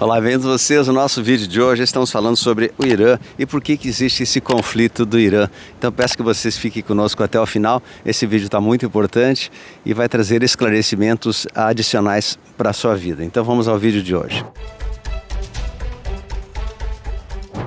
Olá, bem-vindos vocês. No nosso vídeo de hoje estamos falando sobre o Irã e por que existe esse conflito do Irã. Então peço que vocês fiquem conosco até o final. Esse vídeo está muito importante e vai trazer esclarecimentos adicionais para a sua vida. Então vamos ao vídeo de hoje.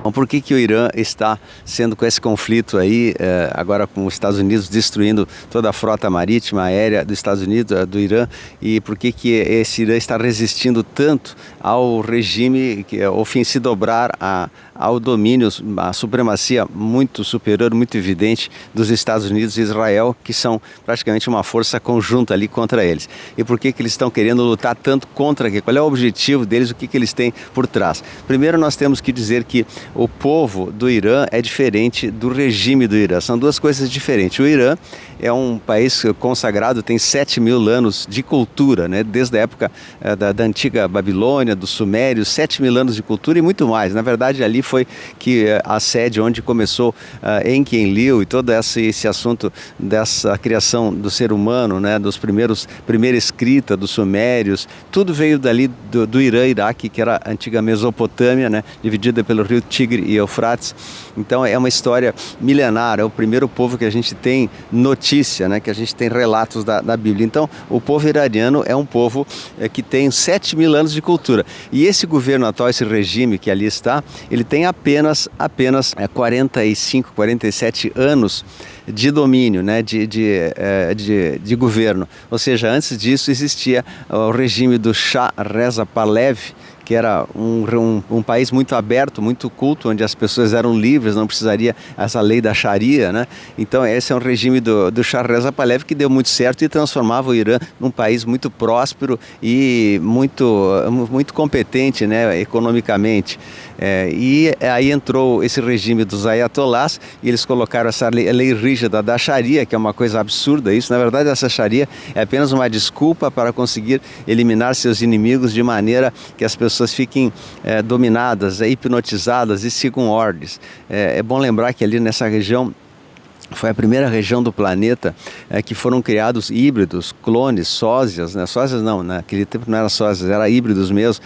Bom, por que o Irã está sendo com esse conflito aí, agora com os Estados Unidos destruindo toda a frota marítima, aérea dos Estados Unidos, do Irã, e por que esse Irã está resistindo tanto ao regime, ao fim se dobrar ao domínio, à supremacia muito superior, muito evidente dos Estados Unidos e Israel, que são praticamente uma força conjunta ali contra eles. E por que eles estão querendo lutar tanto contra aqui? Qual é o objetivo deles? O que eles têm por trás? Primeiro nós temos que dizer que o povo do Irã é diferente do regime do Irã. São duas coisas diferentes. O Irã é um país consagrado, tem 7.000 anos de cultura, né? Desde a época da antiga Babilônia, dos Sumérios, 7.000 anos de cultura e muito mais. Na verdade, ali foi que a sede onde começou Enkidu e todo esse assunto dessa criação do ser humano, né? Primeira escrita dos Sumérios, tudo veio dali do Irã, Iraque, que era a antiga Mesopotâmia, né? Dividida pelo rio Tigre e Eufrates. Então é uma história milenar, é o primeiro povo que a gente tem notícia, né, que a gente tem relatos da Bíblia. Então o povo iraniano é um povo que tem 7.000 anos de cultura. E esse governo atual, esse regime que ali está, ele tem apenas 45, 47 anos de domínio, né, de governo. Ou seja, antes disso existia o regime do Shah Reza Pahlavi, que era um país muito aberto, muito culto, onde as pessoas eram livres, não precisaria essa lei da Sharia, né? Então esse é um regime do Shah Reza Pahlavi que deu muito certo e transformava o Irã num país muito próspero e muito competente, né, economicamente. E aí entrou esse regime dos ayatollahs e eles colocaram essa lei rígida da Sharia, que é uma coisa absurda. Isso, na verdade, essa Sharia é apenas uma desculpa para conseguir eliminar seus inimigos de maneira que as pessoas fiquem dominadas, hipnotizadas e sigam ordens. É bom lembrar que ali nessa região foi a primeira região do planeta que foram criados híbridos, clones, sósias, né? Sósias não, naquele tempo não era sósias, era híbridos mesmo,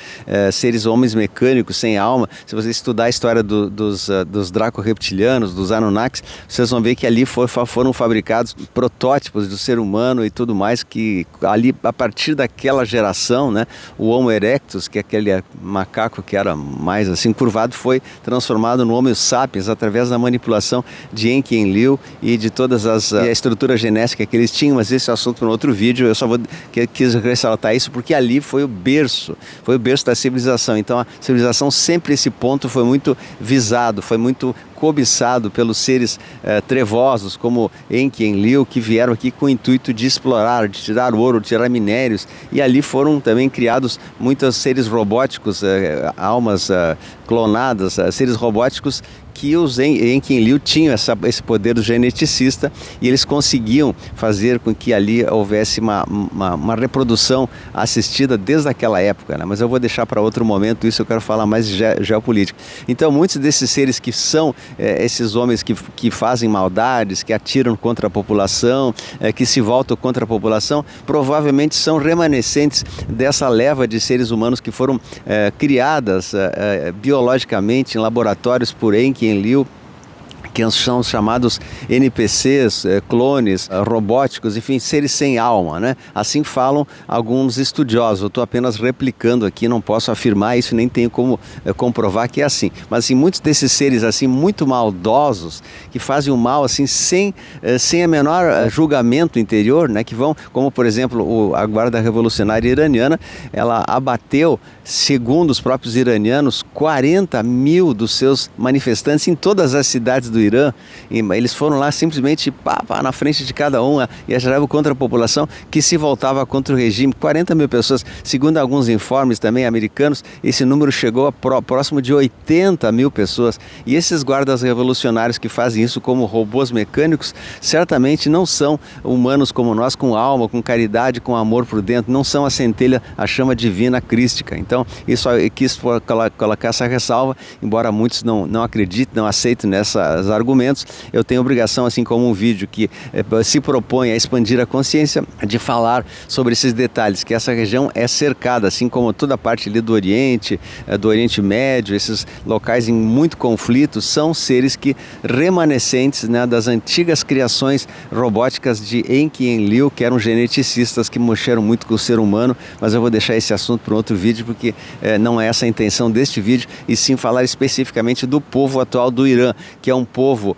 seres homens mecânicos, sem alma. Se você estudar a história dos draco-reptilianos, dos Anunnakis, vocês vão ver que ali foram fabricados protótipos do ser humano e tudo mais, que ali, a partir daquela geração, né, o Homo erectus, que é aquele macaco que era mais assim curvado, foi transformado no Homo sapiens através da manipulação de Enkidu e de todas a estrutura genética que eles tinham, mas esse é assunto para um outro vídeo. Eu só quis ressaltar isso porque ali foi o berço da civilização. Então a civilização sempre, esse ponto foi muito visado, foi muito cobiçado pelos seres trevosos como Enkidu, que vieram aqui com o intuito de explorar, de tirar ouro, de tirar minérios, e ali foram também criados muitos seres robóticos, almas clonadas, seres robóticos que os Enkidu tinham esse poder do geneticista e eles conseguiam fazer com que ali houvesse uma reprodução assistida desde aquela época, né? Mas eu vou deixar para outro momento isso, eu quero falar mais de geopolítica. Então muitos desses seres que são esses homens que fazem maldades, que atiram contra a população, que se voltam contra a população, provavelmente são remanescentes dessa leva de seres humanos que foram criadas biologicamente em laboratórios por Enkidu, que são chamados NPCs, clones, robóticos, enfim, seres sem alma, né? Assim falam alguns estudiosos. Eu estou apenas replicando aqui, não posso afirmar isso, nem tenho como comprovar que é assim. Mas assim, muitos desses seres assim muito maldosos, que fazem o mal assim sem a menor julgamento interior, né? Que vão, como por exemplo a Guarda Revolucionária Iraniana, ela abateu, segundo os próprios iranianos, 40.000 dos seus manifestantes em todas as cidades do Irã. E eles foram lá simplesmente na frente de cada um e atiravam contra a população que se voltava contra o regime. 40.000 pessoas, segundo alguns informes também americanos, esse número chegou a próximo de 80.000 pessoas. E esses guardas revolucionários que fazem isso como robôs mecânicos, certamente não são humanos como nós, com alma, com caridade, com amor por dentro, não são a centelha, a chama divina crística. Então, isso eu quis colocar essa ressalva, embora muitos não acreditem, não aceitem nessas argumentos, eu tenho obrigação, assim como um vídeo que se propõe a expandir a consciência, de falar sobre esses detalhes, que essa região é cercada, assim como toda a parte ali do Oriente Médio, esses locais em muito conflito, são seres que remanescentes, né, das antigas criações robóticas de Enki e Enlil, que eram geneticistas que mexeram muito com o ser humano, mas eu vou deixar esse assunto para um outro vídeo, porque não é essa a intenção deste vídeo, e sim falar especificamente do povo atual do Irã, que é um povo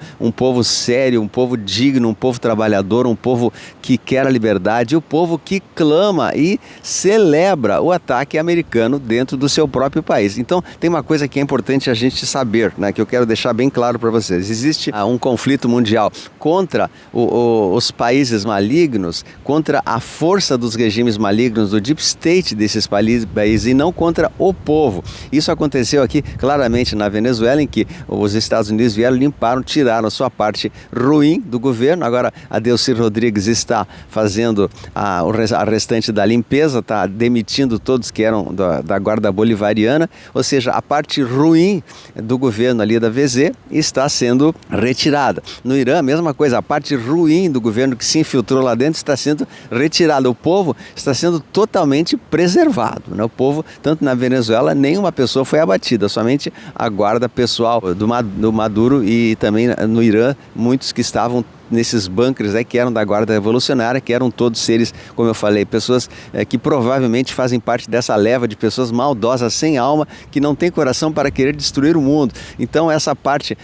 sério, um povo digno, um povo trabalhador, um povo que quer a liberdade, o povo que clama e celebra o ataque americano dentro do seu próprio país. Então, tem uma coisa que é importante a gente saber, né, que eu quero deixar bem claro para vocês. Existe um conflito mundial contra os países malignos, contra a força dos regimes malignos, do deep state desses países, e não contra o povo. Isso aconteceu aqui claramente na Venezuela, em que os Estados Unidos vieram, limparam, tiraram a sua parte ruim do governo. Agora a Delcy Rodrigues está fazendo a restante da limpeza, está demitindo todos que eram da guarda bolivariana, ou seja, a parte ruim do governo ali da VZ está sendo retirada. No Irã, a mesma coisa, a parte ruim do governo que se infiltrou lá dentro está sendo retirada. O povo está sendo totalmente preservado, né? O povo, tanto na Venezuela, nenhuma pessoa foi abatida, somente a guarda pessoal do Maduro, e também no Irã, muitos que estavam nesses bunkers, que eram da guarda revolucionária, que eram todos seres, como eu falei, pessoas que provavelmente fazem parte dessa leva de pessoas maldosas, sem alma, que não tem coração para querer destruir o mundo. Então essa parte,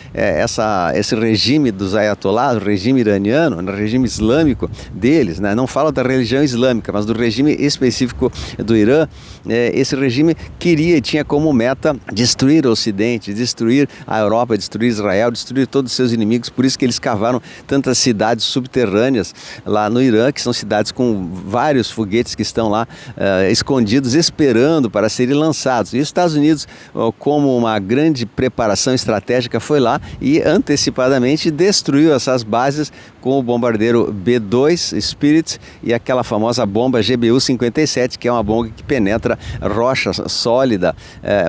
esse regime dos ayatollahs, o regime iraniano, o regime islâmico deles, né, não falo da religião islâmica, mas do regime específico do Irã, esse regime queria e tinha como meta destruir o Ocidente, destruir a Europa, destruir Israel, destruir todos os seus inimigos. Por isso que eles cavaram tantas cidades subterrâneas lá no Irã, que são cidades com vários foguetes que estão lá escondidos, esperando para serem lançados. E os Estados Unidos, como uma grande preparação estratégica, foi lá e antecipadamente destruiu essas bases com o bombardeiro B-2 Spirit e aquela famosa bomba GBU-57, que é uma bomba que penetra rocha sólida,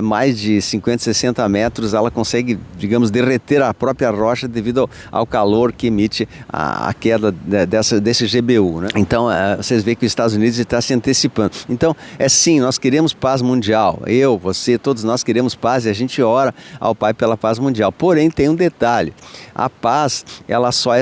mais de 50, 60 metros. Ela consegue, digamos, derreter a própria rocha devido ao calor que emite a queda desse GBU, né? Então, vocês veem que os Estados Unidos está se antecipando. Então, sim, nós queremos paz mundial. Eu, você, todos nós queremos paz, e a gente ora ao Pai pela paz mundial. Porém, tem um detalhe. A paz, ela só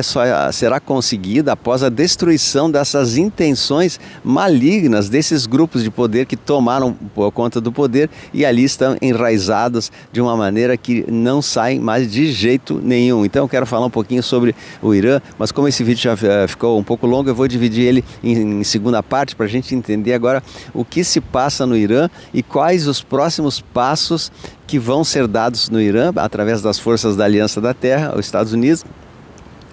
será conseguida após a destruição dessas intenções malignas desses grupos de poder que tomaram conta do poder e ali estão enraizados de uma maneira que não saem mais de jeito nenhum. Então, eu quero falar um pouquinho sobre o Irã, mas como esse vídeo já ficou um pouco longo, eu vou dividir ele em segunda parte para a gente entender agora o que se passa no Irã e quais os próximos passos que vão ser dados no Irã através das forças da Aliança da Terra, os Estados Unidos,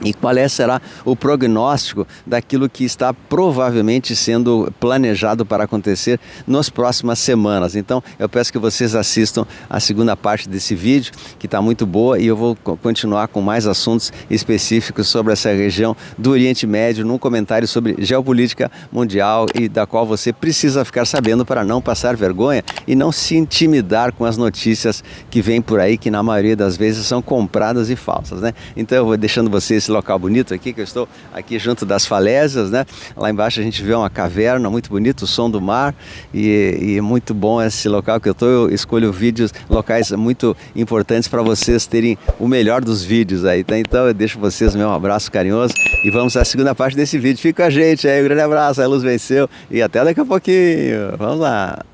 e qual será o prognóstico daquilo que está provavelmente sendo planejado para acontecer nas próximas semanas. Então, eu peço que vocês assistam a segunda parte desse vídeo, que está muito boa, e eu vou continuar com mais assuntos específicos sobre essa região do Oriente Médio, num comentário sobre geopolítica mundial e da qual você precisa ficar sabendo para não passar vergonha e não se intimidar com as notícias que vêm por aí, que na maioria das vezes são compradas e falsas, né? Então, eu vou deixando vocês esse local bonito aqui, que eu estou aqui junto das falésias, né? Lá embaixo a gente vê uma caverna muito bonita, o som do mar, e muito bom esse local que eu estou. Eu escolho locais muito importantes para vocês terem o melhor dos vídeos aí, tá? Então eu deixo vocês meu abraço carinhoso e vamos à segunda parte desse vídeo. Fica com a gente aí, um grande abraço, a luz venceu e até daqui a pouquinho. Vamos lá!